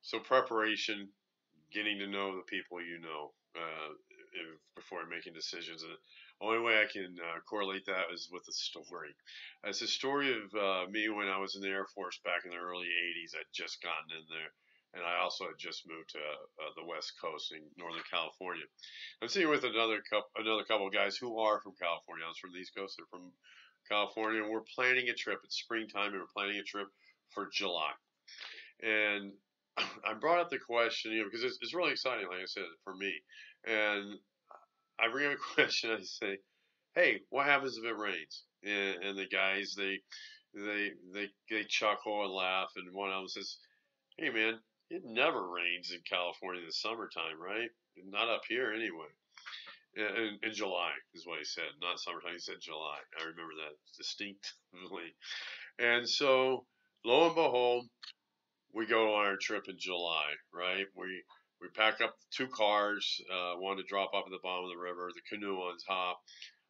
So preparation, getting to know the people you know before making decisions. And the only way I can correlate that is with a story. It's a story of me when I was in the Air Force back in the early '80s. I'd just gotten in there, and I also had just moved to the West Coast in Northern California. I'm sitting with another couple of guys who are from California. I was from the East Coast. They're from California, and we're planning a trip. It's springtime, and we're planning a trip for July. And I brought up the question, because it's really exciting, like I said, for me. And I bring up a question. I say, "Hey, what happens if it rains?" And the guys they chuckle and laugh. And one of them says, "Hey, man, it never rains in California in the summertime, right? Not up here anyway." In July is what he said, not summertime. He said July. I remember that distinctly. And so, lo and behold, we go on our trip in July, right? We pack up 2 cars, one to drop off at the bottom of the river, the canoe on top,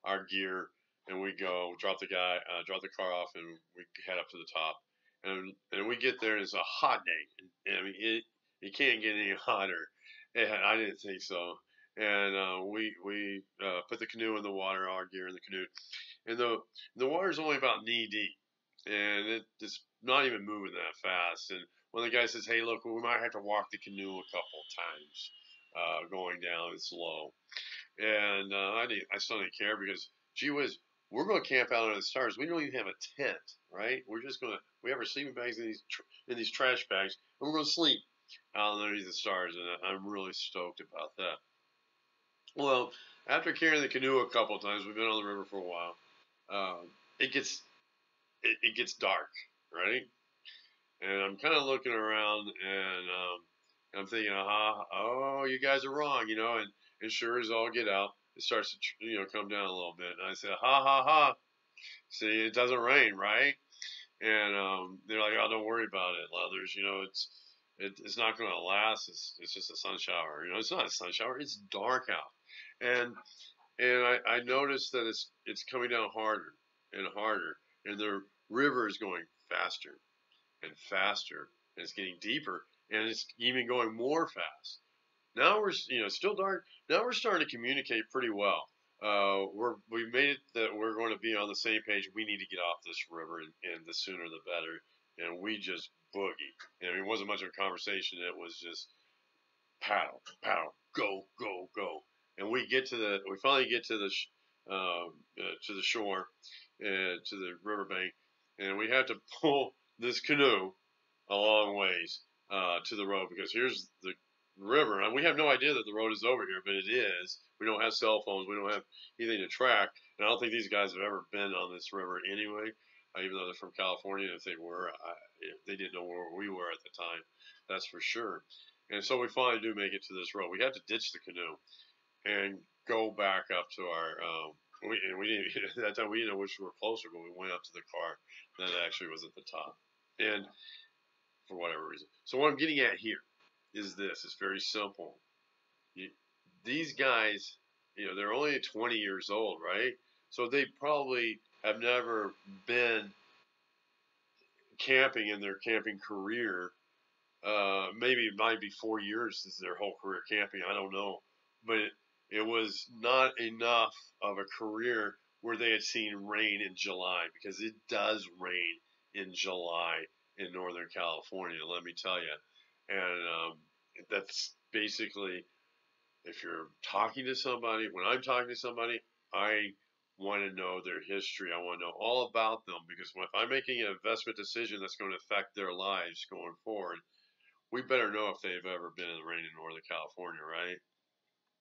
our gear, and we go drop the car off, and we head up to the top, and we get there, and it's a hot day. And, I mean, it can't get any hotter. And I didn't think so. And we put the canoe in the water, our gear in the canoe, and the water's only about knee deep, and it's not even moving that fast. And one of the guys says, "Hey, look, we might have to walk the canoe a couple times, going down and slow." And I still didn't care because, gee whiz, we're going to camp out under the stars. We don't even have a tent, right? We have our sleeping bags in these trash bags, and we're going to sleep out underneath the stars. And I'm really stoked about that. Well, after carrying the canoe a couple times, we've been on the river for a while. Um, it gets it gets dark, right? And I'm kind of looking around, and I'm thinking, oh, you guys are wrong, and sure as all get out, it starts to, come down a little bit. And I said, ha, ha, ha. See, it doesn't rain, right? And they're like, oh, don't worry about it, Leathers. It's not going to last. It's just a sun shower. It's not a sun shower. It's dark out. And I noticed that it's coming down harder and harder, and the river is going faster and faster, and it's getting deeper, and it's even going more fast. Now we're, still dark. Now we're starting to communicate pretty well. We made it that we're going to be on the same page. We need to get off this river, and the sooner the better. And we just boogie. It wasn't much of a conversation. It was just paddle, paddle, go, go, go. And we finally get to the shore, to the riverbank, and we have to pull this canoe a long ways to the road, because here's the river, and we have no idea that the road is over here, but it is. We don't have cell phones. We don't have anything to track, and I don't think these guys have ever been on this river anyway, even though they're from California. If they were, they didn't know where we were at the time, that's for sure. And so we finally do make it to this road. We have to ditch the canoe and go back up to our. We didn't at that time. We didn't know which were closer, but we went up to the car that actually was at the top, and for whatever reason. So what I'm getting at here is this: it's very simple. These guys, they're only 20 years old, right? So they probably have never been camping in their camping career. Maybe it might be 4 years is their whole career camping. I don't know, but it was not enough of a career where they had seen rain in July, because it does rain in July in Northern California, let me tell you. And that's basically, if you're talking to somebody, when I'm talking to somebody, I want to know their history. I want to know all about them, because if I'm making an investment decision that's going to affect their lives going forward, we better know if they've ever been in the rain in Northern California, right?